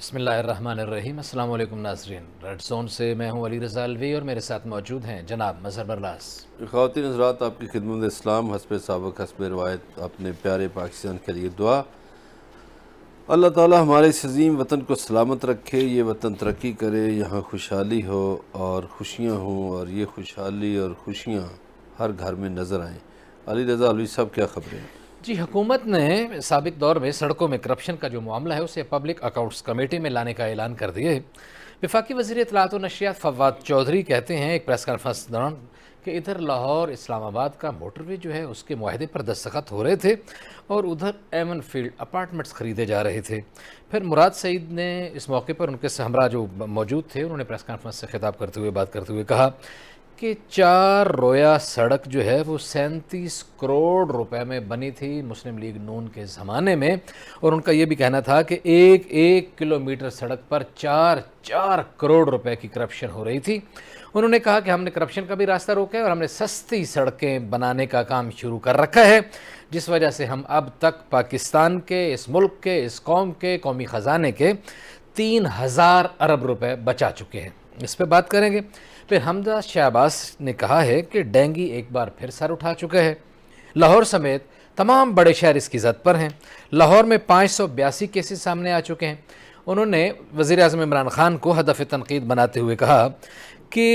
बिस्मिल्लाहिर्रहमानिर्रहीम। अस्सलाम वालेकुम नाज़रीन। रेड जोन से मैं हूँ अली रज़ा अलवी और मेरे साथ मौजूद हैं जनाब मज़हर बरलास। ख़वातीन हज़रात, आपकी खिदमत इस्लाम हस्ब साबक़ हस्ब रवायत अपने प्यारे पाकिस्तान के लिए दुआ। अल्लाह ताला हमारे इस अज़ीम वतन को सलामत रखे, ये वतन तरक्की करे, यहाँ खुशहाली हो और खुशियाँ हों और ये खुशहाली और खुशियाँ हर घर में नज़र आएँ। अली रज़ा अलवी साहब, क्या ख़बरें हैं? जी, हुकूमत ने साबिक़ दौर में सड़कों में करप्शन का जो मामला है उसे पब्लिक अकाउंट्स कमेटी में लाने का ऐलान कर दिया है। वफाकी वज़ीर इत्तलात व नशियात फवाद चौधरी कहते हैं एक प्रेस कॉन्फ्रेंस के दौरान कि इधर लाहौर इस्लामाबाद का मोटरवे जो है उसके मुआहदे पर दस्तखत हो रहे थे और उधर एवन फील्ड अपार्टमेंट्स ख़रीदे जा रहे थे। फिर मुराद सईद ने इस मौके पर उनके हमरा जो मौजूद थे उन्होंने प्रेस कॉन्फ्रेंस से खिताब करते हुए बात करते हुए कहा कि 4 रोया सड़क जो है वो 37 करोड़ रुपए में बनी थी मुस्लिम लीग नून के ज़माने में, और उनका ये भी कहना था कि एक किलोमीटर सड़क पर 4 करोड़ रुपए की करप्शन हो रही थी। उन्होंने कहा कि हमने करप्शन का भी रास्ता रोका है और हमने सस्ती सड़कें बनाने का काम शुरू कर रखा है, जिस वजह से हम अब तक पाकिस्तान के, इस मुल्क के, इस कौम के कौमी ख़जाने के 3000 अरब रुपए बचा चुके हैं। इस पर बात करेंगे। फिर हमजा शहबाज ने कहा है कि डेंगू एक बार फिर सर उठा चुका है। लाहौर समेत तमाम बड़े शहर इसकी जद पर हैं। लाहौर में 582 केसेस सामने आ चुके हैं। उन्होंने वज़ीर आज़म इमरान खान को हदफ तनकीद बनाते हुए कहा कि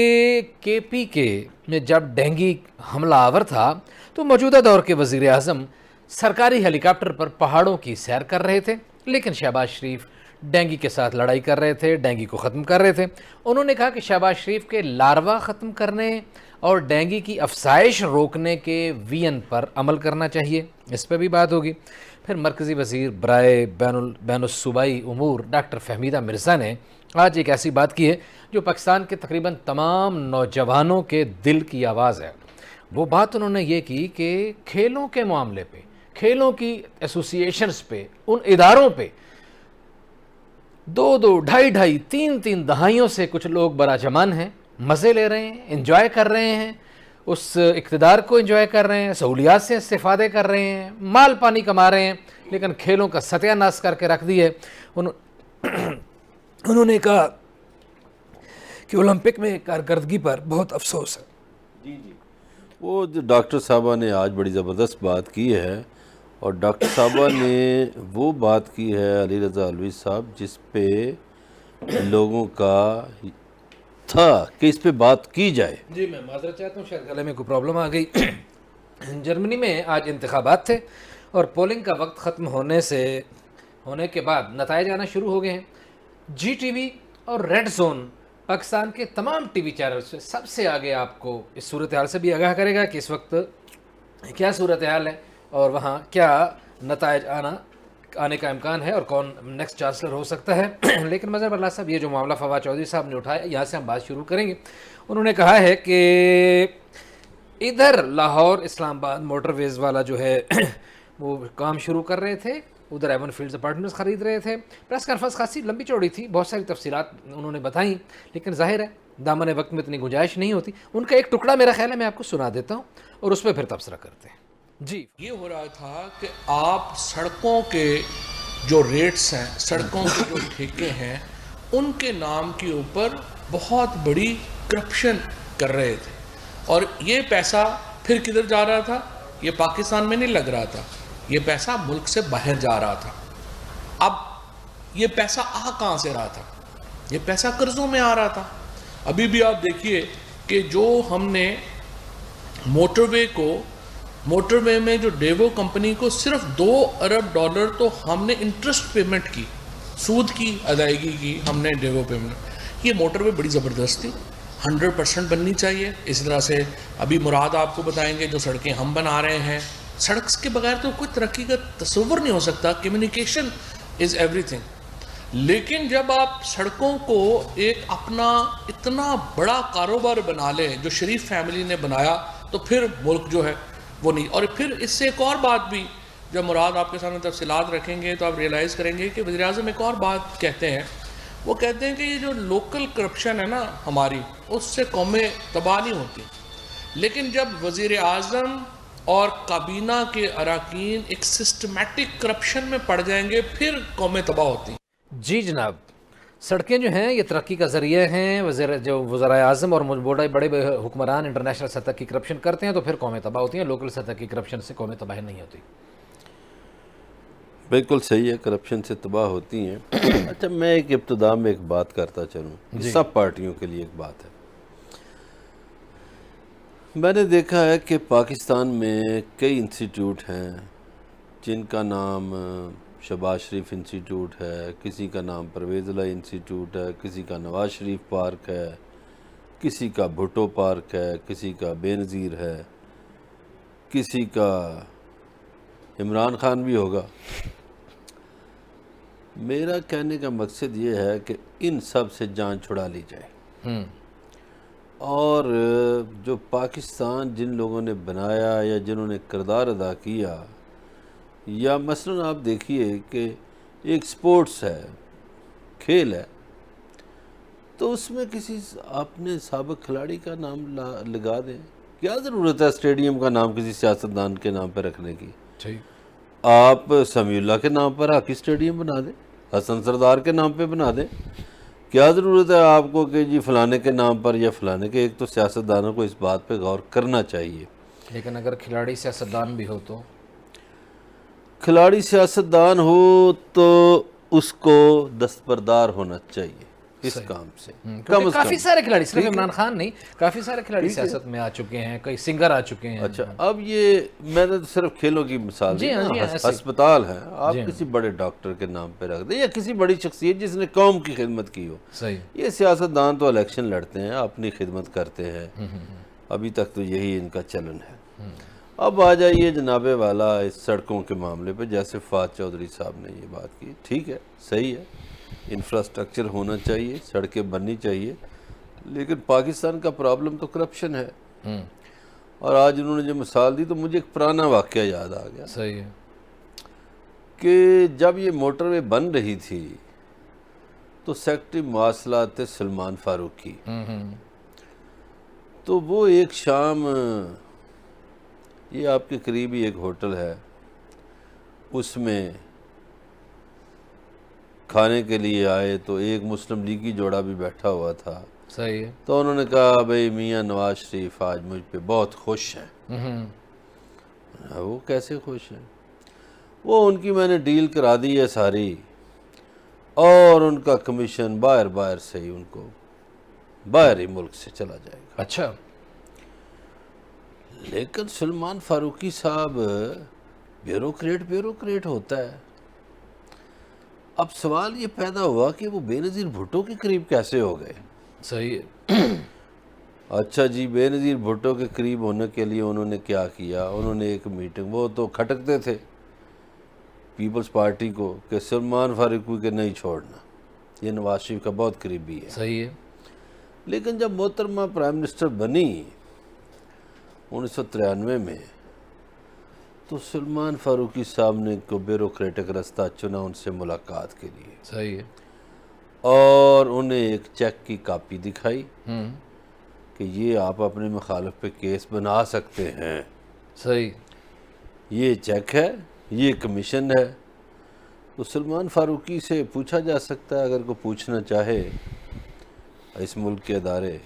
KPK में जब डेंगू हमला आवर था तो मौजूदा दौर के वज़ीर आज़म सरकारी हेलीकॉप्टर पर पहाड़ों की सैर कर रहे थे, लेकिन शहबाज शरीफ डेंगू के साथ लड़ाई कर रहे थे, डेंगू को ख़त्म कर रहे थे। उन्होंने कहा कि शहबाज शरीफ के लार्वा ख़त्म करने और डेंगू की अफसाइश रोकने के VN पर अमल करना चाहिए, इस पर भी बात होगी। फिर मरकज़ी वज़ीर बराए बैनुस्सूबाई उमूर डॉक्टर फहमीदा मिर्ज़ा ने आज एक ऐसी बात की है जो पाकिस्तान के तकरीबन तमाम नौजवानों के दिल की आवाज़ है। वो बात उन्होंने ये की कि खेलों के मामले पे, खेलों की एसोसिएशंस पे, उन इदारों पे 2-2, ढाई-ढाई, 3-3 दहाइयों से कुछ लोग बराजमान हैं, मज़े ले रहे हैं, एंजॉय कर रहे हैं, उस इक़्तिदार को एंजॉय कर रहे हैं, सहूलियात से इस्तेफ़ादे कर रहे हैं, माल पानी कमा रहे हैं, लेकिन खेलों का सत्यानाश करके रख दी है। उन्होंने कहा कि ओलंपिक में कारकर्दगी पर बहुत अफसोस है। जी जी, वो जो डॉक्टर साहबा ने आज बड़ी ज़बरदस्त बात की है, और डॉक्टर साहबा ने वो बात की है अली रज़ा अलवी साहब जिस पे लोगों का था कि इस पे बात की जाए। जी, मैं माज़रत चाहता हूँ, शायद गले में कोई प्रॉब्लम आ गई। जर्मनी में आज इंतखाबात थे और पोलिंग का वक्त ख़त्म होने के बाद नताइज आना शुरू हो गए हैं। GTV और रेड जोन पाकिस्तान के तमाम TV चैनल से सबसे आगे आपको इस सूरत हाल से भी आगाह करेगा कि इस वक्त क्या सूरत हाल है और वहाँ क्या नताइज आने का इम्कान है और कौन नेक्स्ट चांसलर हो सकता है। लेकिन मज़हर बरलास साहब, ये जो मामला फवाद चौधरी साहब ने उठाया, यहाँ से हम बात शुरू करेंगे। उन्होंने कहा है कि इधर लाहौर इस्लामाबाद मोटरवेज़ वाला जो है वो काम शुरू कर रहे थे, उधर एवन फील्ड्स अपार्टमेंट्स ख़रीद रहे थे। प्रेस कॉन्फ्रेंस खासी लंबी चौड़ी थी, बहुत सारी तफसीलात उन्होंने बताई, लेकिन जाहिर है दामन वक्त में इतनी गुंजाइश नहीं होती। उनका एक टुकड़ा मेरा ख्याल है मैं आपको सुना देता हूँ और उस पर फिर तबसरा करते हैं। जी, ये हो रहा था कि आप सड़कों के जो रेट्स हैं, सड़कों के जो ठेके हैं, उनके नाम के ऊपर बहुत बड़ी करप्शन कर रहे थे, और ये पैसा फिर किधर जा रहा था? ये पाकिस्तान में नहीं लग रहा था, ये पैसा मुल्क से बाहर जा रहा था। अब ये पैसा आ कहाँ से रहा था? ये पैसा कर्जों में आ रहा था। अभी भी आप देखिए कि जो हमने मोटरवे में जो डेवो कंपनी को सिर्फ $2 अरब तो हमने इंटरेस्ट पेमेंट की, सूद की अदायगी की हमने डेवो पेमेंट। ये मोटरवे बड़ी ज़बरदस्त थी, 100% बननी चाहिए। इस तरह से अभी मुराद आपको बताएंगे जो सड़कें हम बना रहे हैं। सड़क के बगैर तो कोई तरक्की का तस्वर नहीं हो सकता। Communication is everything. लेकिन जब आप सड़कों को एक अपना इतना बड़ा कारोबार बना लें जो शरीफ फैमिली ने बनाया, तो फिर मुल्क जो है वो नहीं। और फिर इससे एक और बात भी, जब मुराद आपके सामने तफसीलात रखेंगे तो आप रियलाइज़ करेंगे कि वज़ीर आज़म एक और बात कहते हैं। वो कहते हैं कि ये जो लोकल करप्शन है ना हमारी, उससे कौमें तबाह नहीं होती, लेकिन जब वज़ीर आज़म और काबीना के अरकान एक सिस्टमेटिक करप्शन में पड़ जाएंगे फिर कौमें तबाह होती। जी जनाब, सड़कें जो हैं ये तरक्की का ज़रिया हैं। जो वज़राए आज़म और बड़े बड़े हुक्मरान इंटरनेशनल सतह की करप्शन करते हैं तो फिर कौमें तबाह होती हैं, लोकल सतह की करप्शन से कौमें तबाह नहीं होती। बिल्कुल सही है, करप्शन से तबाह होती हैं। अच्छा, मैं एक इब्तिदा में एक बात करता चलूँ, सब पार्टियों के लिए एक बात है। मैंने देखा है कि पाकिस्तान में कई इंस्टीट्यूट हैं जिनका नाम शहबाज शरीफ इंस्टीट्यूट है, किसी का नाम परवेज़ इलाही इंस्टीट्यूट है, किसी का नवाज शरीफ पार्क है, किसी का भुट्टो पार्क है, किसी का बेनज़ीर है, किसी का इमरान खान भी होगा। मेरा कहने का मकसद ये है कि इन सब से जान छुड़ा ली जाए और जो पाकिस्तान जिन लोगों ने बनाया या जिन्होंने किरदार अदा किया, या मसलन आप देखिए कि एक स्पोर्ट्स है, खेल है, तो उसमें किसी आपने साबिक खिलाड़ी का नाम लगा दें। क्या ज़रूरत है स्टेडियम का नाम किसी सियासतदान के नाम पर रखने की? ठीक, आप समीउल्लाह के नाम पर हॉकी स्टेडियम बना दें, हसन सरदार के नाम पे बना दें। क्या ज़रूरत है आपको कि जी फ़लाने के नाम पर या फ़लाने के? एक तो सियासतदानों को इस बात पे गौर करना चाहिए। लेकिन अगर खिलाड़ी सियासतदान भी हो तो? खिलाड़ी सियासतदान हो तो उसको दस्तबरदार होना चाहिए इस काम से, कम से काफ़ी कम। सारे खिलाड़ी, सिर्फ इमरान खान नहीं, काफ़ी सारे खिलाड़ी सियासत में आ चुके हैं, कई सिंगर आ चुके हैं। अच्छा, अब ये मैंने तो सिर्फ खेलों की मिसाल दी ना, अस्पताल है, आप किसी बड़े डॉक्टर के नाम पे रख दें या किसी बड़ी शख्सियत जिसने कौम की खिदमत की हो। सही। ये सियासतदान तो इलेक्शन लड़ते हैं, अपनी खिदमत करते हैं, अभी तक तो यही इनका चलन है। अब आ जाइए जनाबे वाला इस सड़कों के मामले पे, जैसे फवाद चौधरी साहब ने ये बात की, ठीक है, सही है, इंफ्रास्ट्रक्चर होना चाहिए, सड़कें बननी चाहिए, लेकिन पाकिस्तान का प्रॉब्लम तो करप्शन है। और आज उन्होंने जो मिसाल दी तो मुझे एक पुराना वाक़या याद आ गया। सही है कि जब ये मोटरवे बन रही थी तो सेक्रेटरी मवासलात थे सलमान फारूकी। तो वो एक शाम, ये आपके करीब ही एक होटल है, उसमें खाने के लिए आए तो एक मुस्लिम लीगी जोड़ा भी बैठा हुआ था। सही है। तो उन्होंने कहा, भाई मियाँ नवाज शरीफ आज मुझ पे बहुत खुश हैं। वो कैसे खुश हैं? वो उनकी मैंने डील करा दी है सारी, और उनका कमीशन बाहर से ही उनको बाहर ही मुल्क से चला जाएगा। अच्छा, लेकिन सलमान फारूकी साहब ब्यूरोक्रेट होता है। अब सवाल ये पैदा हुआ कि वो बेनज़ीर भुट्टो के करीब कैसे हो गए? सही है। अच्छा जी, बेनज़ीर भुट्टो के करीब होने के लिए उन्होंने क्या किया? उन्होंने एक मीटिंग, वो तो खटकते थे पीपल्स पार्टी को कि सलमान फारूकी के नहीं छोड़ना, ये नवाज शरीफ का बहुत करीबी है। सही है। लेकिन जब मोहतरमा प्राइम मिनिस्टर बनी 1993 में, तो सलमान फारूकी साहब ने को ब्यूरोक्रेटिक रास्ता चुना उनसे मुलाकात के लिए। सही है। और उन्हें एक चेक की कॉपी दिखाई कि ये आप अपने मुखालिफ पे केस बना सकते हैं। सही। ये चेक है, ये कमीशन है। तो सलमान फारूकी से पूछा जा सकता है, अगर को पूछना चाहे, इस मुल्क के अदारे,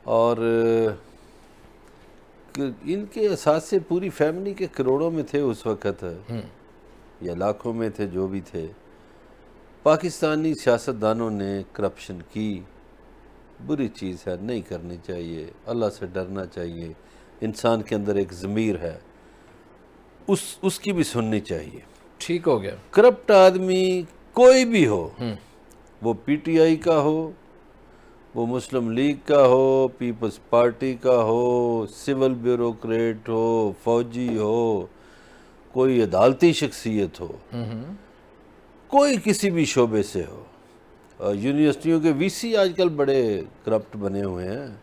और इनके असासे पूरी फैमिली के करोड़ों में थे उस वक़्त, या लाखों में थे, जो भी थे। पाकिस्तानी सियासतदानों ने करप्शन की, बुरी चीज़ है, नहीं करनी चाहिए, अल्लाह से डरना चाहिए, इंसान के अंदर एक ज़मीर है, उसकी भी सुननी चाहिए। ठीक हो गया। करप्ट आदमी कोई भी हो, वो पीटीआई का हो, वो मुस्लिम लीग का हो, पीपल्स पार्टी का हो, सिविल ब्यूरोक्रेट हो, फौजी हो, कोई अदालती शख्सियत हो, कोई किसी भी शोबे से हो। यूनिवर्सिटियों के वीसी आजकल बड़े करप्ट बने हुए हैं,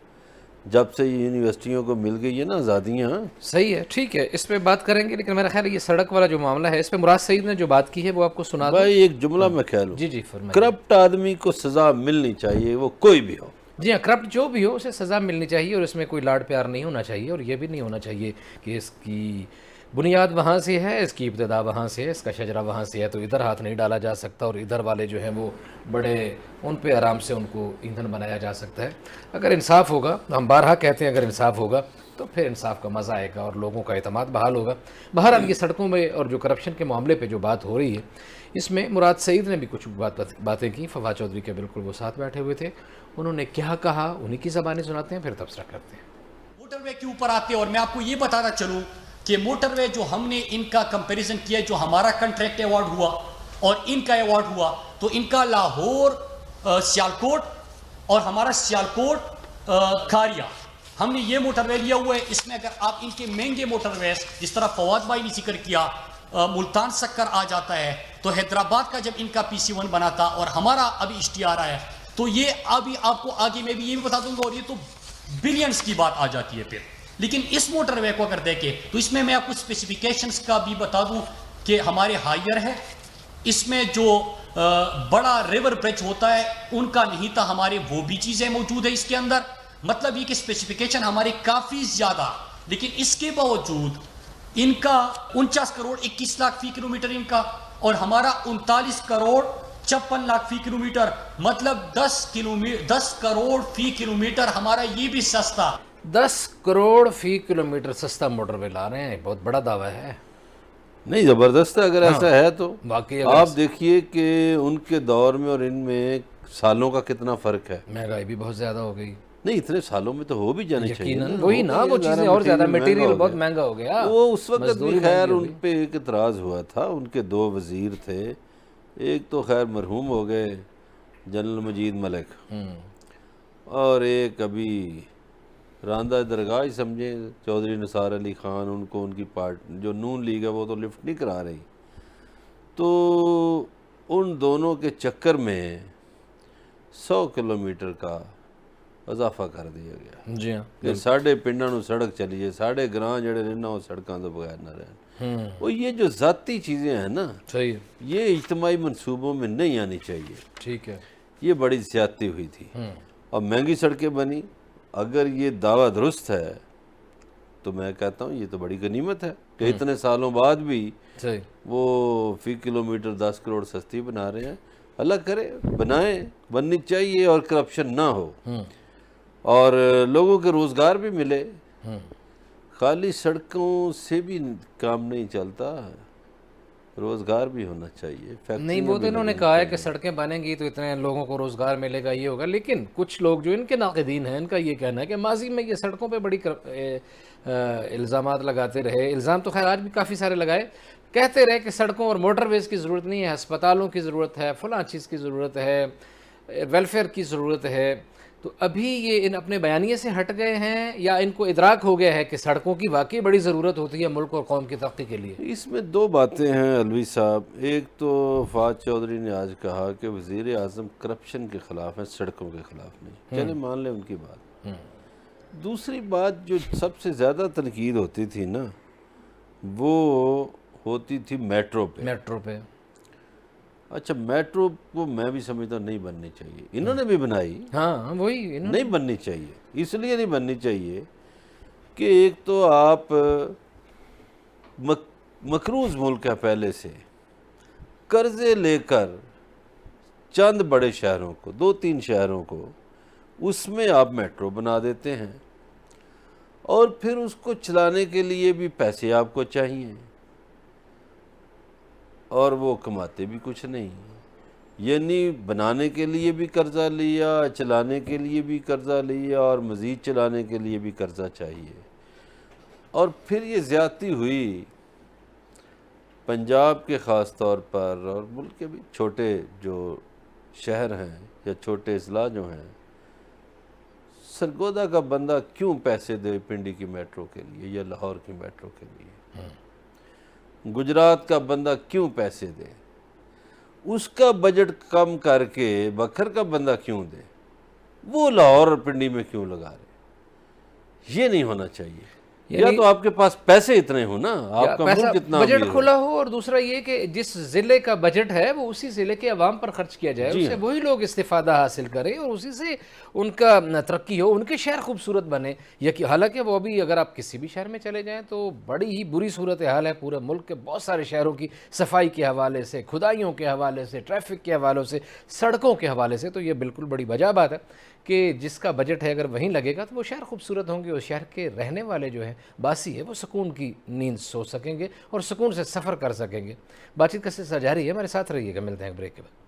जब से ये यूनिवर्सिटियों को मिल गई है ना आज़ादियाँ। सही है, ठीक है, इस पे बात करेंगे, लेकिन मेरा ख्याल है ये सड़क वाला जो मामला है, इस पे मुराद सईद ने जो बात की है वो आपको सुना दूं? भाई एक जुमला मैं कह लूँ, जी जी फरमाइए। करप्ट आदमी को सज़ा मिलनी चाहिए, वो कोई भी हो। जी हाँ, करप्ट जो भी हो उसे सज़ा मिलनी चाहिए, और इसमें कोई लाड़ प्यार नहीं होना चाहिए, और ये भी नहीं होना चाहिए कि इसकी बुनियाद वहाँ से है, इसकी इब्तिदा वहाँ से है, इसका शजरा वहाँ से है, तो इधर हाथ नहीं डाला जा सकता और इधर वाले जो हैं वो बड़े उन पे आराम से उनको ईंधन बनाया जा सकता है। अगर इंसाफ होगा, हम बारहा कहते हैं, अगर इंसाफ होगा तो फिर इंसाफ का मज़ा आएगा और लोगों का एतमाद बहाल होगा। बहरहाल ये सड़कों में और जो करप्शन के मामले पे जो बात हो रही है, इसमें मुराद सईद ने भी कुछ बातें की। फवाद चौधरी के बिल्कुल वो साथ बैठे हुए थे, उन्होंने क्या कहा उन्हीं की ज़बानी सुनाते हैं, फिर तबसरा करते हैं। मोटरवे के ऊपर आते हैं और मैं आपको ये बताना चलूँ कि मोटरवे जो हमने इनका कंपैरिजन किया, जो हमारा कॉन्ट्रैक्ट अवार्ड हुआ और इनका अवार्ड हुआ, तो इनका लाहौर सियालकोट और हमारा सियालकोट खारिया, हमने ये मोटरवे लिया हुआ है। इसमें अगर आप इनके महंगे मोटरवेज, जिस तरह फवाद भाई ने जिक्र किया, मुल्तान सक्कर आ जाता है, तो हैदराबाद का जब इनका PC1 बना था और हमारा अभी इश्तिहार आया, तो ये अभी आपको आगे मैं भी ये भी बता दूंगा, और ये तो बिलियंस की बात आ जाती है फिर। लेकिन इस मोटरवे को अगर देखें तो इसमें मैं आपको स्पेसिफिकेशंस का भी बता दूं कि हमारे हायर है, इसमें जो बड़ा रिवर ब्रिज होता है उनका नहीं था, हमारे वो भी चीज़ें मौजूद है इसके अंदर। मतलब ये कि स्पेसिफिकेशन हमारे काफ़ी ज़्यादा, लेकिन इसके बावजूद इनका 49 करोड़ 21 लाख फी किलोमीटर इनका, और हमारा 39 करोड़ 56 लाख फी किलोमीटर, मतलब 10 करोड़ फी किलोमीटर हमारा, ये भी सस्ता। 10 करोड़ फी किलोमीटर सस्ता मोटरवे ला रहे हैं, बहुत बड़ा दावा है। नहीं, ज़बरदस्त है अगर ऐसा है तो। बाकी आप देखिए कि उनके दौर में और इनमें सालों का कितना फ़र्क है। महंगाई भी बहुत ज़्यादा हो गई। नहीं, इतने सालों में तो हो भी जानी चाहिए ना। वही ना, वो चीज़ें और ज़्यादा, मटेरियल बहुत महंगा हो गया। वो उस वक्त भी खैर उन पे एक इतराज़ हुआ था, उनके 2 वज़ीर थे, एक तो खैर मरहूम हो गए जनरल मजीद मलिक, और एक अभी रांदा दरगाह ही समझे चौधरी निसार अली ख़ान, उनको उनकी पार्टी जो नून लीग है वो तो लिफ्ट नहीं करा रही। तो उन दोनों के चक्कर में 100 किलोमीटर का इजाफा कर दिया गया। जी हाँ, कि साढ़े पिंडां नूं सड़क चलीए, साढ़े ग्रां जड़े ने ना वो सड़कों तो बगैर ना रहन। वो ये जो ज़ाती चीज़ें हैं ना, सही है, ये इज्तिमाई मनसूबों में नहीं आनी चाहिए। ठीक है। ये बड़ी ज़्यादती हुई थी और महंगी सड़कें बनी। अगर ये दावा दुरुस्त है तो मैं कहता हूँ ये तो बड़ी गनीमत है कि इतने सालों बाद भी सही वो फी किलोमीटर 10 करोड़ सस्ती बना रहे हैं। अल्लाह करे बनाएं, बननी चाहिए और करप्शन ना हो और लोगों के रोज़गार भी मिले। खाली सड़कों से भी काम नहीं चलता, रोज़गार भी होना चाहिए। नहीं, वो तो इन्होंने कहा है कि सड़कें बनेंगी तो इतने लोगों को रोज़गार मिलेगा, ये होगा। लेकिन कुछ लोग जो इनके नाक़िदीन हैं, इनका ये कहना है कि माजी में ये सड़कों पे बड़ी इल्ज़ामात लगाते रहे। इल्ज़ाम तो खैर आज भी काफ़ी सारे लगाए, कहते रहे कि सड़कों और मोटरवेज़ की ज़रूरत नहीं है, अस्पतालों की ज़रूरत है, फ़लाँ चीज़ की ज़रूरत है, वेलफेयर की ज़रूरत है। तो अभी ये इन अपने बयानिए से हट गए हैं या इनको इदराक हो गया है कि सड़कों की वाकई बड़ी ज़रूरत होती है मुल्क और कौम की तरक्की के लिए? इसमें 2 बातें हैं अलवी साहब। एक तो फवाद चौधरी ने आज कहा कि वज़ीर आज़म करप्शन के ख़िलाफ़ हैं, सड़कों के ख़िलाफ़ नहीं। चले मान लें उनकी बात। दूसरी बात जो सबसे ज़्यादा तनकीद होती थी ना, वो होती थी मेट्रो पे। अच्छा, मेट्रो को मैं भी समझता नहीं बननी चाहिए। इन्होंने भी बनाई, हाँ वही, नहीं बननी चाहिए। इसलिए नहीं बननी चाहिए कि एक तो आप मकरूज़ मुल्क है, पहले से कर्ज़े लेकर चंद बड़े शहरों को, 2-3 शहरों को, उसमें आप मेट्रो बना देते हैं और फिर उसको चलाने के लिए भी पैसे आपको चाहिए और वो कमाते भी कुछ नहीं। यानी बनाने के लिए भी कर्ज़ा लिया, चलाने के लिए भी कर्ज़ा लिया और मज़ीद चलाने के लिए भी कर्ज़ा चाहिए। और फिर ये ज़्यादती हुई पंजाब के ख़ास तौर पर और मुल्क के भी छोटे जो शहर हैं या छोटे अजला जो हैं, सरगोदा का बंदा क्यों पैसे दे पिंडी की मेट्रो के लिए या लाहौर की मेट्रो के लिए? गुजरात का बंदा क्यों पैसे दे? उसका बजट कम करके बखर का बंदा क्यों दे? वो लाहौर और पिंडी में क्यों लगा रहे? ये नहीं होना चाहिए। या तो आपके पास पैसे इतने हो ना, आपका मुल्क कितना बजट अमीर हो। खुला हो, और दूसरा ये कि जिस जिले का बजट है वो उसी जिले के अवाम पर खर्च किया जाए, उससे वही लोग इस्तिफादा हासिल करें और उसी से उनका तरक्की हो, उनके शहर खूबसूरत बने। हालांकि वो अभी अगर आप किसी भी शहर में चले जाएं तो बड़ी ही बुरी सूरत हाल है पूरे मुल्क के बहुत सारे शहरों की, सफाई के हवाले से, खुदाइयों के हवाले से, ट्रैफिक के हवाले से, सड़कों के हवाले से। तो ये बिल्कुल बड़ी वजह बात है कि जिसका बजट है अगर वहीं लगेगा तो वो शहर खूबसूरत होंगे और शहर के रहने वाले जो हैं बासी है वो सुकून की नींद सो सकेंगे और सुकून से सफ़र कर सकेंगे। बातचीत का सिलसिला जारी है, हमारे साथ रहिएगा, मिलते हैं ब्रेक के बाद।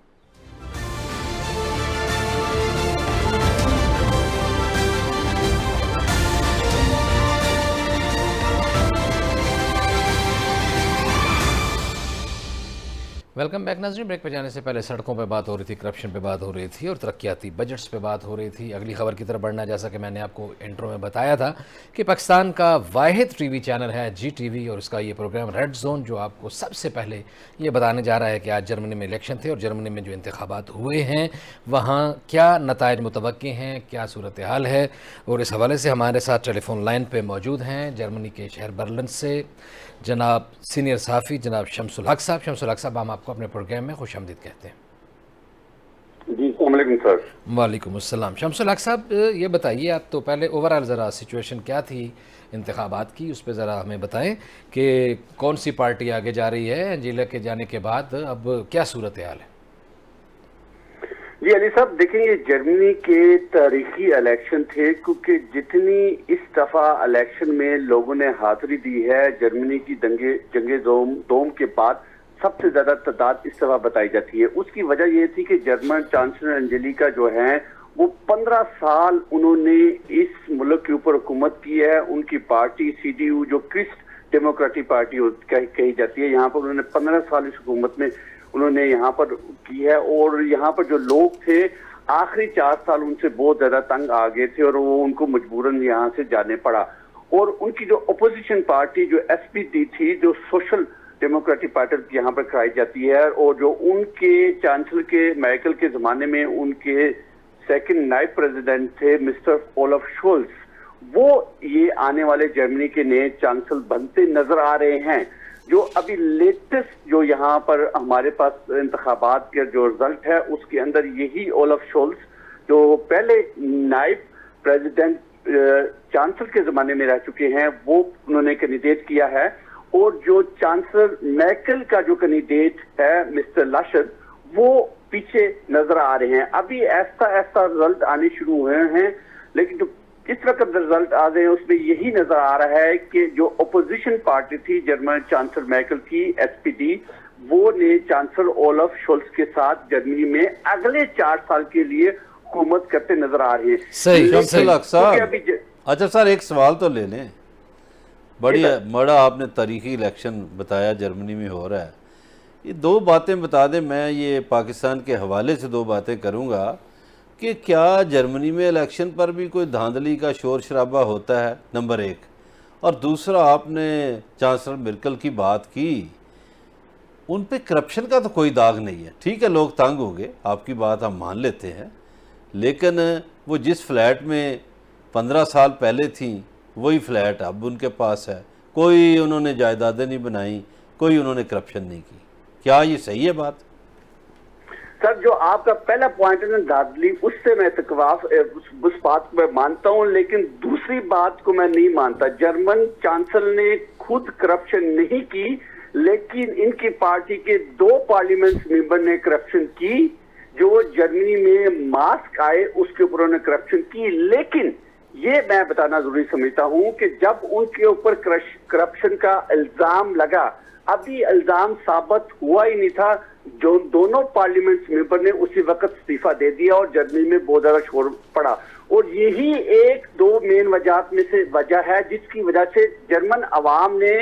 वेलकम बैक नाज़रीन। ब्रेक पे जाने से पहले सड़कों पे बात हो रही थी, करप्शन पे बात हो रही थी और तरक्याती बजट्स पे बात हो रही थी। अगली खबर की तरफ बढ़ना, जैसा कि मैंने आपको इंट्रो में बताया था कि पाकिस्तान का वाहिद टीवी चैनल है GTV और इसका ये प्रोग्राम रेड जोन जो आपको सबसे पहले ये बताने जा रहा है कि आज जर्मनी में इलेक्शन थे और जर्मनी में जो इंतखाबात हुए हैं वहाँ क्या नताइज मुतवक्की हैं, क्या सूरत हाल है। और इस हवाले से हमारे साथ टेलीफोन लाइन पर मौजूद हैं जर्मनी के शहर बर्लिन से जनाब सीनियर सहाफ़ी जनाब शमसुल हक साहब। शमसुल हक साहब, हम आपको अपने प्रोग्राम में खुशामदीद कहते हैं। जी अस्सलाम वालेकुम सर। वालेकुम अस्सलाम। शमसुल हक साहब, ये बताइए आप तो पहले ओवरऑल ज़रा सिचुएशन क्या थी इंतखाबात की, उस पर ज़रा हमें बताएं कि कौन सी पार्टी आगे जा रही है, एंजेला के जाने के बाद अब क्या सूरत हाल है। जी अली साहब, देखिए ये जर्मनी के तारीखी इलेक्शन थे, क्योंकि जितनी इस दफा इलेक्शन में लोगों ने हाजिरी दी है जर्मनी की जंगे दोम के बाद सबसे ज्यादा तादाद इस दफा बताई जाती है। उसकी वजह यह थी कि जर्मन चांसलर एंजेलिका जो हैं वो 15 साल उन्होंने इस मुल्क के ऊपर हुकूमत की है। उनकी पार्टी CDU जो क्रिस्ट डेमोक्रेटिक पार्टी कही जाती है, यहाँ पर उन्होंने 15 साल इस हुकूमत में उन्होंने यहाँ पर की है। और यहाँ पर जो लोग थे आखिरी 4 साल उनसे बहुत ज्यादा तंग आ गए थे और वो उनको मजबूरन यहाँ से जाने पड़ा। और उनकी जो अपोजिशन पार्टी जो SPD थी, जो सोशल डेमोक्रेटिक पार्टी यहाँ पर कराई जाती है, और जो उनके चांसलर के मैकल के जमाने में उनके सेकंड नाइब प्रेसिडेंट थे मिस्टर ओलफ शोल्स, वो ये आने वाले जर्मनी के नए चांसलर बनते नजर आ रहे हैं। जो अभी लेटेस्ट जो यहाँ पर हमारे पास इंतखाबात के जो रिजल्ट है उसके अंदर यही ओलफ शोल्स जो पहले नाइब प्रेसिडेंट चांसलर के जमाने में रह चुके हैं वो उन्होंने कैंडिडेट किया है, और जो चांसलर मैकल का जो कैंडिडेट है मिस्टर लाशर वो पीछे नजर आ रहे हैं। अभी ऐसा रिजल्ट आने शुरू हुए हैं, लेकिन जो इस तरह का रिजल्ट आ गए उसमें यही नजर आ रहा है कि जो अपोजिशन पार्टी थी जर्मन चांसलर मैकल की SPD, वो ने चांसलर ओलफ शोल्स के साथ जर्मनी में अगले 4 साल के लिए हुकूमत करते नजर आ रहे हैं। सही। अच्छा सर, एक सवाल तो ले लें। बड़ा आपने तारीखी इलेक्शन बताया जर्मनी में हो रहा है, ये 2 बातें बता दें। मैं ये पाकिस्तान के हवाले से 2 बातें करूँगा कि क्या जर्मनी में इलेक्शन पर भी कोई धांधली का शोर शराबा होता है, नंबर 1। और दूसरा, आपने चांसलर मेर्केल की बात की, उन पे करप्शन का तो कोई दाग नहीं है। ठीक है, लोग तंग हो गए, आपकी बात हम मान लेते हैं, लेकिन वो जिस फ्लैट में 15 साल पहले थी वही फ्लैट अब उनके पास है। कोई उन्होंने जायदादें नहीं बनाई, कोई उन्होंने करप्शन नहीं की। क्या ये सही है बात? सर, जो आपका पहला पॉइंट है ना धांधली, उससे मैं इत्तेफाक उस बात को मैं मानता हूं, लेकिन दूसरी बात को मैं नहीं मानता। जर्मन चांसलर ने खुद करप्शन नहीं की, लेकिन इनकी पार्टी के 2 पार्लियामेंट मेंबर ने करप्शन की। जो जर्मनी में मास्क आए उसके ऊपर उन्होंने करप्शन की, लेकिन ये मैं बताना जरूरी समझता हूं कि जब उनके ऊपर करप्शन का इल्जाम लगा, अभी इल्जाम साबित हुआ ही नहीं था, जो दोनों पार्लियामेंट मेंबर ने उसी वक्त इस्तीफा दे दिया और जर्मनी में बहुत ज्यादा शोर पड़ा। और यही 1-2 मेन वजह में से वजह है जिसकी वजह से जर्मन अवाम ने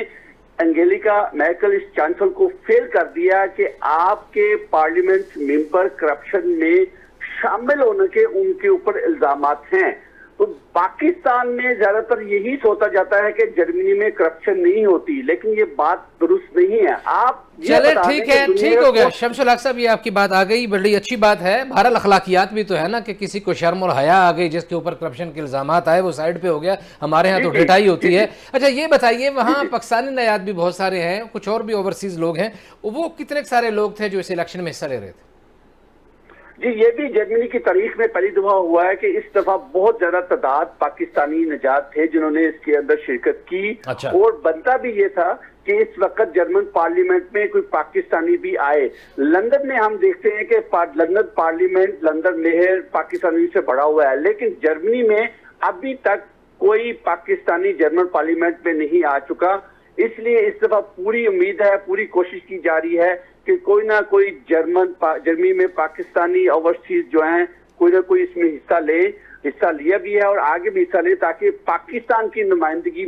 एंजेलिका मैर्केल इस चांसलर को फेल कर दिया कि आपके पार्लियामेंट मेंबर करप्शन में शामिल होने के उनके ऊपर इल्जामात हैं। तो पाकिस्तान में ज्यादातर यही सोचा जाता है कि जर्मनी में करप्शन नहीं होती, लेकिन ये बात दुरुस्त नहीं है। आप चले ठीक है, ठीक हो गया शमसुल हक साहब, ये आपकी बात आ गई, बड़ी अच्छी बात है। बहरहाल अखलाकियात भी तो है ना कि किसी को शर्म और हया आ गई, जिसके ऊपर करप्शन के इल्जामात आए वो साइड पे हो गया। हमारे यहाँ तो ढिठाई होती है। अच्छा ये बताइए, वहाँ पाकिस्तानी नयाद भी बहुत सारे हैं, कुछ और भी ओवरसीज लोग हैं, वो कितने सारे लोग थे जो इस इलेक्शन में हिस्सा ले रहे थे? जी, ये भी जर्मनी की तारीख में पहली दफा हुआ है कि इस दफा बहुत ज्यादा तादाद पाकिस्तानी नजात थे जिन्होंने इसके अंदर शिरकत की। अच्छा। और बनता भी ये था कि इस वक्त जर्मन पार्लियामेंट में कोई पाकिस्तानी भी आए। लंदन में हम देखते हैं कि London parliament, London layer Pakistani से बड़ा हुआ है, लेकिन जर्मनी में अभी तक कोई पाकिस्तानी जर्मन पार्लियामेंट में नहीं आ चुका। इसलिए इस दफा पूरी उम्मीद है, पूरी कोशिश की जा रही है कि कोई ना कोई जर्मनी में पाकिस्तानी ओवरसीज जो हैं कोई ना कोई इसमें हिस्सा लिया भी है और आगे भी हिस्सा ले, ताकि पाकिस्तान की नुमाइंदगी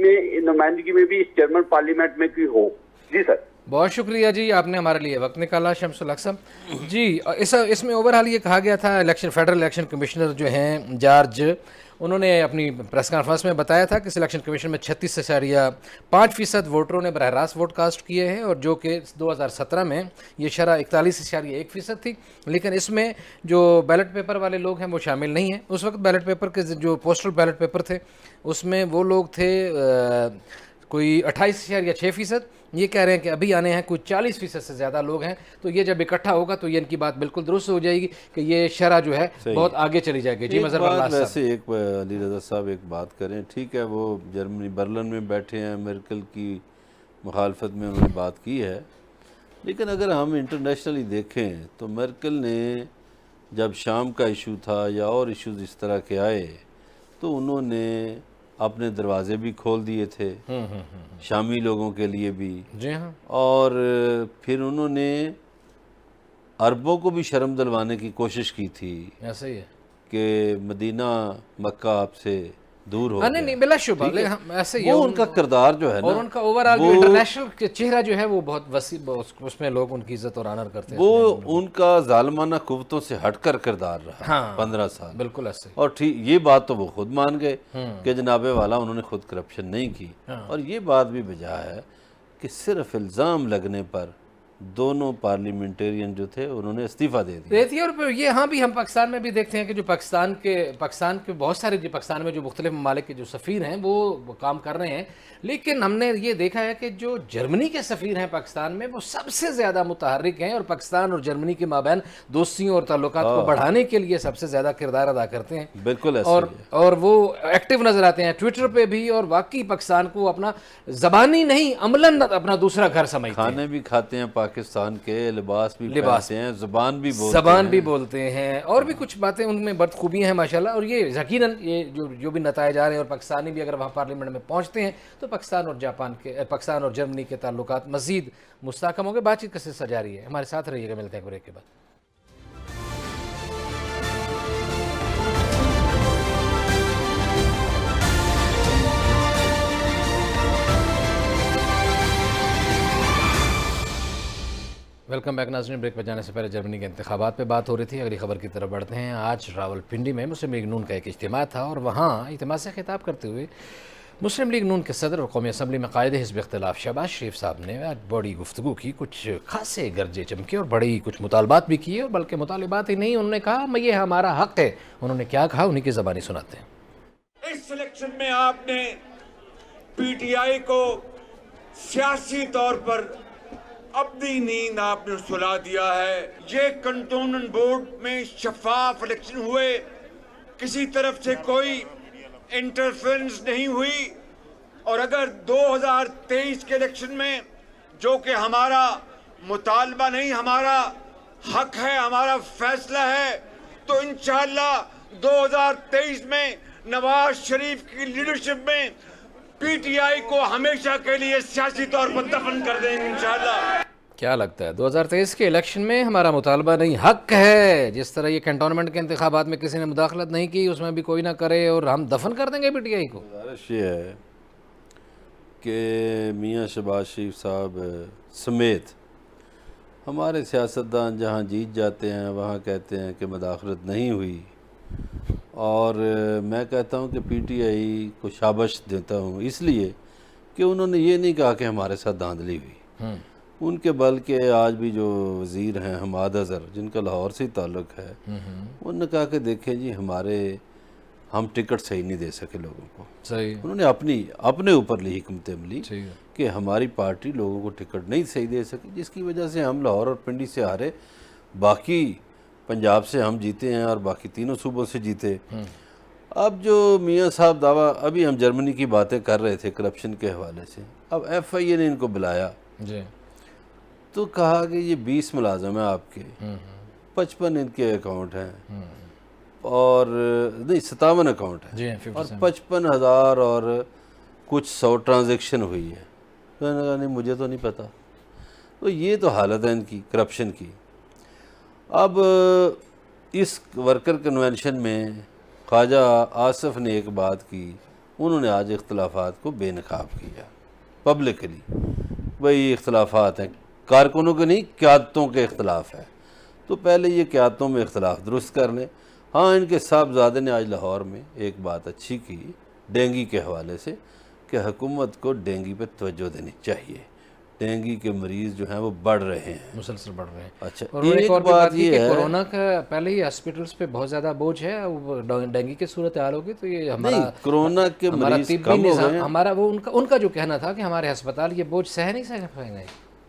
में भी इस जर्मन पार्लियामेंट में कोई हो। जी सर, बहुत शुक्रिया जी, आपने हमारे लिए वक्त निकाला शमसुल हक साहब जी। इसमें ओवरऑल ये कहा गया था, फेडरल इलेक्शन कमिश्नर जो हैं जॉर्ज, उन्होंने अपनी प्रेस कॉन्फ्रेंस में बताया था कि सिलेक्शन कमीशन में 36.5% वोटरों ने बरह रास्त वोट कास्ट किए हैं, और जो कि 2017 में ये शरह 41.1% थी। लेकिन इसमें जो बैलेट पेपर वाले लोग हैं वो शामिल नहीं हैं। उस वक्त बैलेट पेपर के जो पोस्टल बैलेट पेपर थे उसमें वो लोग थे कोई 28.6%। ये कह रहे हैं कि अभी आने हैं कुछ 40% से ज़्यादा लोग हैं। तो ये जब इकट्ठा होगा तो ये इनकी बात बिल्कुल दुरुस्त हो जाएगी कि ये शरह जो है बहुत आगे चली जाएगी। जी मज़हर वैसे एक अली रज़ा साहब एक बात करें, ठीक है वो जर्मनी बर्लिन में बैठे हैं, मेर्केल की मुखालफत में उन्होंने बात की है, लेकिन अगर हम इंटरनेशनली देखें तो मेर्केल ने जब शाम का इशू था या और इशूज़ इस तरह के आए तो उन्होंने अपने दरवाजे भी खोल दिए थे शामी लोगों के लिए भी। जी हाँ। और फिर उन्होंने अरबों को भी शर्म दिलवाने की कोशिश की थी, ऐसा ही है कि मदीना मक्का आपसे दूर हो नहीं बिलाशुबा ऐसे ही वो उनका किरदार जो है ना, और उनका ओवरऑल इंटरनेशनल चेहरा जो है वो बहुत वसी, उसमें लोग उनकी इज्जत और ऑनर करते हैं। वो उनका जालिमाना कुव्वतों से हटकर किरदार रहा। हाँ, 15 साल बिल्कुल ऐसे। और ठीक ये बात तो वो खुद मान गए कि जनाबे वाला उन्होंने खुद करप्शन नहीं की। और ये बात भी बजा है कि सिर्फ इल्ज़ाम लगने पर दोनों पार्लियामेंटेरियन जो थे उन्होंने इस्तीफा दे दिया। और ये हाँ भी हम पाकिस्तान में भी देखते हैं कि जो पाकिस्तान के बहुत सारे जो पाकिस्तान में जो मुख्तलिफ ममालिक के जो सफ़ीर हैं वो काम कर रहे हैं, लेकिन हमने ये देखा है कि जो जर्मनी के सफ़ीर हैं पाकिस्तान में वो सबसे ज़्यादा मुतहर्रिक हैं और पाकिस्तान और जर्मनी के माबैन दोस्तियों और ताल्लुकात को बढ़ाने के लिए सबसे ज़्यादा किरदार अदा करते हैं। बिल्कुल और वो एक्टिव नज़र आते हैं ट्विटर पे भी, और वाकई पाकिस्तान को अपना ज़बानी नहीं अमलन अपना दूसरा घर समझते हैं। खाने भी खाते हैं पाकिस्तान के, लिबास भी पहनते हैं, ज़बान भी बोलते हैं और भी कुछ बातें उनमें बदखूबियाँ हैं माशाल्लाह। और ये यकीनन ये जो भी नताए जा रहे हैं और पाकिस्तानी भी अगर वहाँ पार्लियामेंट में पहुँचते हैं तो पाकिस्तान और जर्मनी के ताल्लुकात मज़ीद मुस्तहकम होंगे। बातचीत का सिलसिला जारी है, हमारे साथ रहिएगा, मिलते हैं ब्रेक के बाद। वेलकम बैक नाज़रीन। ब्रेक पर जाने से पहले जर्मनी के इंतखाबात पे बात हो रही थी। अगली खबर की तरफ बढ़ते हैं। आज रावलपिंडी में मुस्लिम लीग नून का एक इज्तिमा था और वहाँ इज्तिमा से खिताब करते हुए मुस्लिम लीग नून के सदर और कौमी असम्बली में कायदे हिज़्ब इख्तिलाफ शहबाज शरीफ साहब ने आज बड़ी गुफ्तगू की, कुछ खासे गर्जे चमके और बड़ी कुछ मुतालबात भी किए। और बल्कि मुतालबात ही नहीं, उन्होंने कहा मैं ये हमारा हक़ है। उन्होंने क्या कहा, उन्हीं की ज़बानी सुनाते हैं। इस सिलेक्शन में आपने पीटीआई को सियासी तौर पर अपनी नींद आपने सुला दिया है। ये कंटोनमेंट बोर्ड में शफाफ इलेक्शन हुए, किसी तरफ से कोई इंटरफेरेंस नहीं हुई। और अगर 2023 के इलेक्शन में, जो कि हमारा मुतालबा नहीं, हमारा हक है, हमारा फैसला है, तो इंशाअल्लाह 2023 में नवाज शरीफ की लीडरशिप में पीटीआई को हमेशा के लिए सियासी तौर पर दफन कर देंगे इंशाअल्लाह। क्या लगता है 2023 के इलेक्शन में हमारा मुतालबा नहीं, हक है। जिस तरह ये कैंटोनमेंट के इंतखाबात में किसी ने मुदाखलत नहीं की, उसमें भी कोई ना करे और हम दफन कर देंगे पीटीआई को। गुजारिश ये है कि मियाँ शहबाज शरीफ साहब समेत हमारे सियासतदान जहाँ जीत जाते हैं वहाँ कहते हैं कि मुदाखलत नहीं हुई, और मैं कहता हूँ कि पीटीआई को शाबाश देता हूँ इसलिए कि उन्होंने ये नहीं कहा कि हमारे साथ धांधली हुई। उनके बल्कि आज भी जो वज़ीर हैं हमाद अज़हर, जिनका लाहौर से ही ताल्लुक़ है, उन्होंने कहा कि देखें जी हम टिकट सही नहीं दे सके लोगों को। सही। उन्होंने अपने ऊपर ली हिकमत अमली कि हमारी पार्टी लोगों को टिकट नहीं सही दे सकी, जिसकी वजह से हम लाहौर और पिंडी से हारे। बाकी पंजाब से हम जीते हैं और बाकी तीनों सूबों से जीते। अब जो मियाँ साहब दावा, अभी हम जर्मनी की बातें कर रहे थे करप्शन के हवाले से, अब FIA ने इनको बुलाया जी, तो कहा कि ये 20 मुलाजम है आपके, 55 इनके अकाउंट हैं और नहीं 57 अकाउंट है जी, और 55,000 और कुछ 100 ट्रांजेक्शन हुई है। तो मैंने कहा नहीं मुझे तो नहीं पता। तो ये तो हालत है इनकी करप्शन की। अब इस वर्कर कन्वेंशन में ख्वाजा आसिफ ने एक बात की, उन्होंने आज इख्तलाफात को बेनकाब किया पब्लिकली। भाई इख्तलाफात हैं, कारकुनों के नहीं, क़यादतों के इख्तलाफ है, तो पहले ये क़यादतों में इख्तलाफ दुरुस्त कर लें। हाँ, इनके साहबजादे ने आज लाहौर में एक बात अच्छी की डेंगी के हवाले से कि हुकूमत को डेंगी पे तवज्जो देनी चाहिए। डेंगी के मरीज़ जो हैं वो बढ़ रहे हैं, मुसलसल बढ़ रहे हैं। अच्छा, और एक एक और भी बात बात ये कि है कोरोना का पहले ही हॉस्पिटल्स पे बहुत ज़्यादा बोझ है, वो डेंगू की सूरत हाल होगी तो ये हमारा कोरोना के हमारा मरीज तिब्बी कम हो निज़ाम, गए हैं। हमारा वो उनका जो कहना था कि हमारे अस्पताल ये बोझ सह नहीं पाएंगे।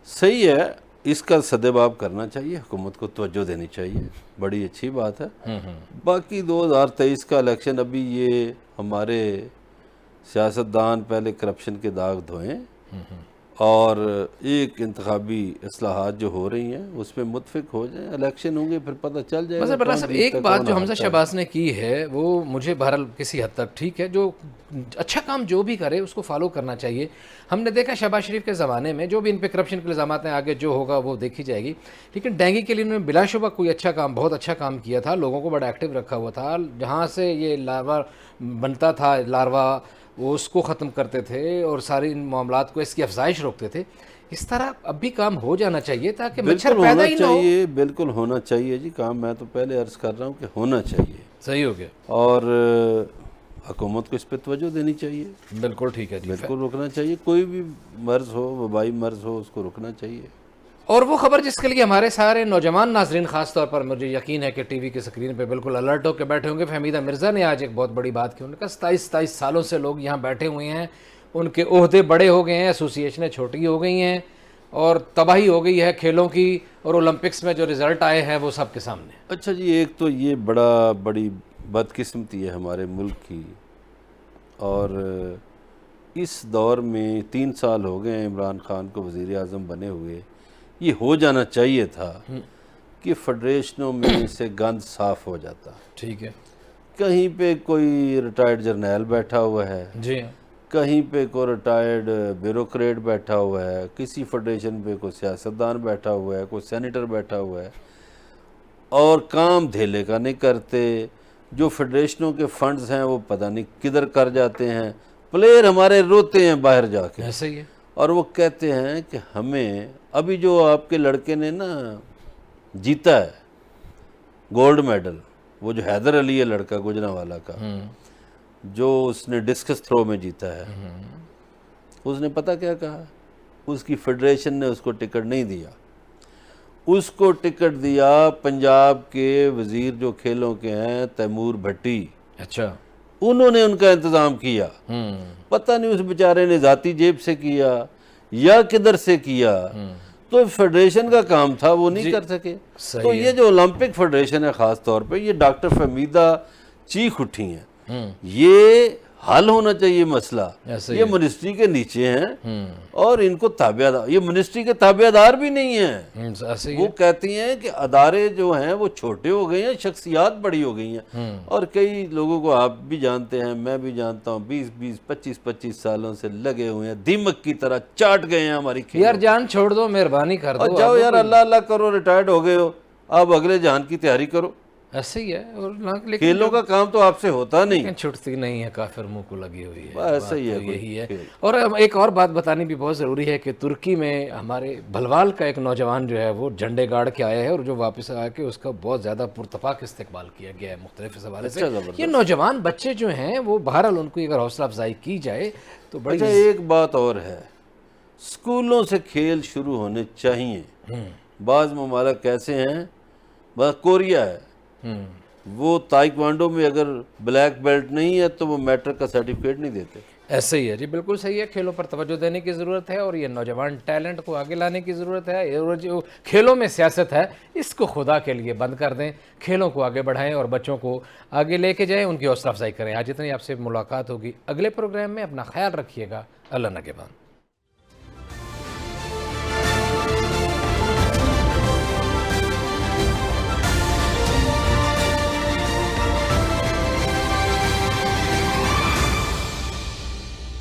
सही है, इसका सदेबाब करना चाहिए, हुकूमत को तवज्जो देनी चाहिए, बड़ी अच्छी बात है। बाकी 2023 का इलेक्शन, अभी ये हमारे सियासतदान पहले करप्शन के दाग धोएं और एक इंतखाबी इस्लाहात जो हो रही हैं उसमें मुतफिक हो जाएं। इलेक्शन होंगे फिर पता चल जाएगा। बस बल्ला साहब, एक बात जो हमजा शहबाज ने की है वो मुझे बहरहाल किसी हद तक ठीक है, जो अच्छा काम जो भी करे उसको फॉलो करना चाहिए। हमने देखा शहबाज शरीफ के ज़माने में जो भी इन पे करप्शन के इल्ज़ाम हैं, आगे जो होगा वो देखी जाएगी, लेकिन डेंगू के लिए उन्होंने बिलाशुबा कोई अच्छा काम, बहुत अच्छा काम किया था, लोगों को बड़ा एक्टिव रखा हुआ था। जहाँ से ये लार्वा बनता था, लार्वा वो उसको ख़त्म करते थे और सारी इन मामलात को, इसकी अफजाइश रोकते थे। इस तरह अब भी काम हो जाना चाहिए ताकि मच्छर पैदा ही ना हो। बिल्कुल होना चाहिए जी काम। मैं तो पहले अर्ज़ कर रहा हूँ कि होना चाहिए। सही हो गया। और हुकूमत को इस पर तवज्जो देनी चाहिए। बिल्कुल ठीक है जी, बिल्कुल रुकना चाहिए। कोई भी मर्ज़ हो, वबाई मर्ज़ हो, उसको रुकना चाहिए। और वो खबर जिसके लिए हमारे सारे नौजवान नाजरीन खास तौर पर मुझे यकीन है कि टीवी की स्क्रीन पे बिल्कुल अलर्ट होकर बैठे होंगे। फहमीदा मिर्ज़ा ने आज एक बहुत बड़ी बात की। उन्होंने कहा 27 सालों से लोग यहाँ बैठे हुए हैं, उनके ओहदे बड़े हो गए हैं, एसोसिएशनें छोटी हो गई हैं और तबाही हो गई है खेलों की, और ओलंपिक्स में जो रिज़ल्ट आए हैं वो सबके सामने। अच्छा जी, एक तो ये बड़ी बदकिस्मती है हमारे मुल्क की, और इस दौर में 3 साल हो गए इमरान खान को वज़ीर आज़म बने हुए। ये हो जाना चाहिए था कि फेडरेशनों में से गंद साफ हो जाता। ठीक है, कहीं पे कोई रिटायर्ड जर्नैल बैठा हुआ है जी, कहीं पे कोई रिटायर्ड ब्यूरोक्रेट बैठा हुआ है, किसी फेडरेशन पे कोई सियासतदान बैठा हुआ है, कोई सेनेटर बैठा हुआ है, और काम धेले का नहीं करते। जो फेडरेशनों के फंड्स हैं वो पता नहीं किधर कर जाते हैं। प्लेयर हमारे रोते हैं बाहर जाके, ऐसा ही है। और वो कहते हैं कि हमें, अभी जो आपके लड़के ने ना जीता है गोल्ड मेडल, वो जो हैदर अली है लड़का गुजरांवाला का, जो उसने डिस्कस थ्रो में जीता है, उसने पता क्या कहा? उसकी फेडरेशन ने उसको टिकट नहीं दिया, उसको टिकट दिया पंजाब के वजीर जो खेलों के हैं तैमूर भट्टी। अच्छा, उन्होंने उनका इंतज़ाम किया। पता नहीं उस बेचारे ने ज़ाती जेब से किया या किधर से किया, तो फेडरेशन का काम था, वो नहीं कर सके। तो ये जो ओलंपिक फेडरेशन है ख़ास तौर पे, ये डॉक्टर फहमीदा चीख उठी हैं, ये हल होना चाहिए मसला। ये मिनिस्ट्री के नीचे हैं और इनको ताबेदार, ये मिनिस्ट्री के ताबेदार भी नहीं हैं। वो कहती हैं कि अदारे जो हैं वो छोटे हो गए हैं, शख्सियात बड़ी हो गई हैं। और कई लोगों को आप भी जानते हैं, मैं भी जानता हूँ, 20-20, 25-25 सालों से लगे हुए हैं, दीमक की तरह चाट गए हैं हमारी खेल। यार जान छोड़ दो, मेहरबानी कर दो, जाओ यार, अल्लाह अल्लाह करो, रिटायर्ड हो गए हो, अब अगले जान की तैयारी करो। ऐसे ही है। और लेकिन खेलों का काम तो आपसे होता नहीं, लेकिन छुटती नहीं है, काफिर मुंह को लगी हुई है। बस ऐसा ही बात है तो कोई यही है। खेल। और अब एक और बात बतानी भी बहुत ज़रूरी है कि तुर्की में हमारे भलवाल का एक नौजवान जो है वो झंडे गाड़ के आया है और जो वापस आके उसका बहुत ज़्यादा पुरतपाक इस्तेकबाल किया गया है मुख्तलिफ इस हवाले से। अच्छा, ज़बरदस्त। ये नौजवान बच्चे जो हैं वो बहरहाल उनको अगर हौसला अफजाई की जाए तो बड़ी अच्छा, एक बात और है, स्कूलों से खेल शुरू होने चाहिए। बाज़ ममालिक कैसे हैं, बस कोरिया है, वो ताइक्वांडो में अगर ब्लैक बेल्ट नहीं है तो वो मैट्रिक का सर्टिफिकेट नहीं देते। ऐसे ही है जी, बिल्कुल सही है। खेलों पर तवज्जो देने की ज़रूरत है और ये नौजवान टैलेंट को आगे लाने की ज़रूरत है। और जो खेलों में सियासत है इसको खुदा के लिए बंद कर दें, खेलों को आगे बढ़ाएं और बच्चों को आगे लेके जाएं, उनकी हौसला अफजाई करें। आज इतनी आपसे मुलाकात होगी, अगले प्रोग्राम में अपना ख्याल रखिएगा। अल्लाह नगहबान।